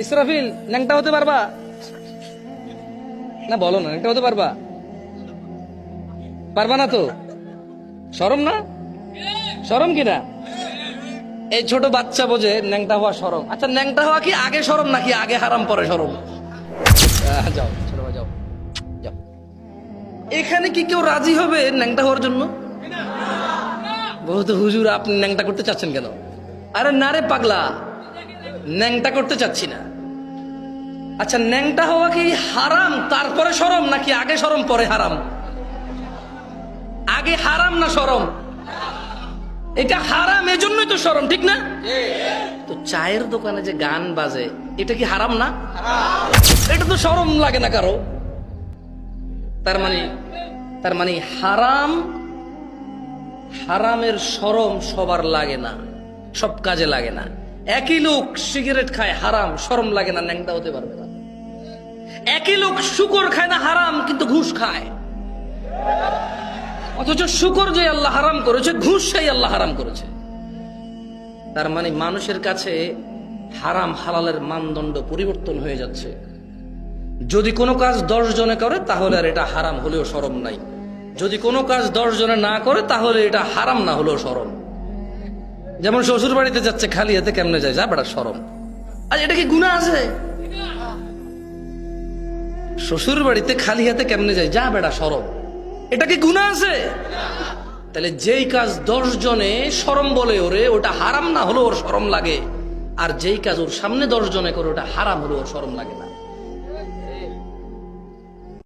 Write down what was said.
ইসরাফিল ন্যাংটা হতে পারবা না? বলো না, ন্যাংটা হতে পারবা? পারবা না তো? শরম না? শরম কিনা? এই ছোট বাচ্চা বোঝে ন্যাংটা হওয়া শরম। আচ্ছা, ন্যাংটা হওয়া কি আগে শরম নাকি আগে হারাম পরে শরম? যাও ছোট ভাই, যাও যাও। এখানে কি কেউ রাজি হবে ন্যাংটা হওয়ার জন্য? বহুত হুজুর, আপনি ন্যাংটা করতে চাচ্ছেন কেন? আরে না রে পাগলা, ন্যাংটা করতে চাচ্ছি না। আচ্ছা, ন্যাংটা হওয়া কি হারাম তারপরে শরম নাকি আগে শরম পরে হারাম? আগে হারাম না শরম? এটা হারাম, এজন্যই তো শরম, ঠিক না? তো চায়ের দোকানে যে গান বাজে, এটা কি হারাম না? এটা তো শরম লাগে না কারো। তার মানে হারাম, হারামের শরম সবার লাগে না, সব কাজে লাগে না। একই লোক সিগারেট খায়, হারাম, শরম লাগে না, ন্যাংটা হতে পারবে না। একই লোক শুকর খায় না, হারাম, কিন্তু ঘুষ খায়। অথচ শুকর যে আল্লাহ হারাম করেছে, ঘুষ সেই আল্লাহ হারাম করেছে। তার মানে মানুষের কাছে হারাম হালালের মানদণ্ড পরিবর্তন হয়ে যাচ্ছে। যদি কোনো কাজ 10 জনে করে তাহলে আর এটা হারাম হলেও শরম নাই, যদি কোনো কাজ 10 জনে না করে তাহলে এটা হারাম না হলেও শরম। যেমন শ্বশুর বাড়িতে যাচ্ছে খালি হাতে, কেমনে যায়? যা বেটা শরম। আর এটা কি গুনাহ আছে? শ্বশুর বাড়িতে খালি হাতে কেমনে যায়? যা বেটা শরম। এটা কি গুনাহ আছে? তাহলে যেই কাজ 10 জনে শরম বলে ওরে, ওটা হারাম না হলেও ওর শরম লাগে, আর যেই কাজ ওর সামনে 10 জনে করে ওটা হারাম হলেও ওর শরম লাগে না।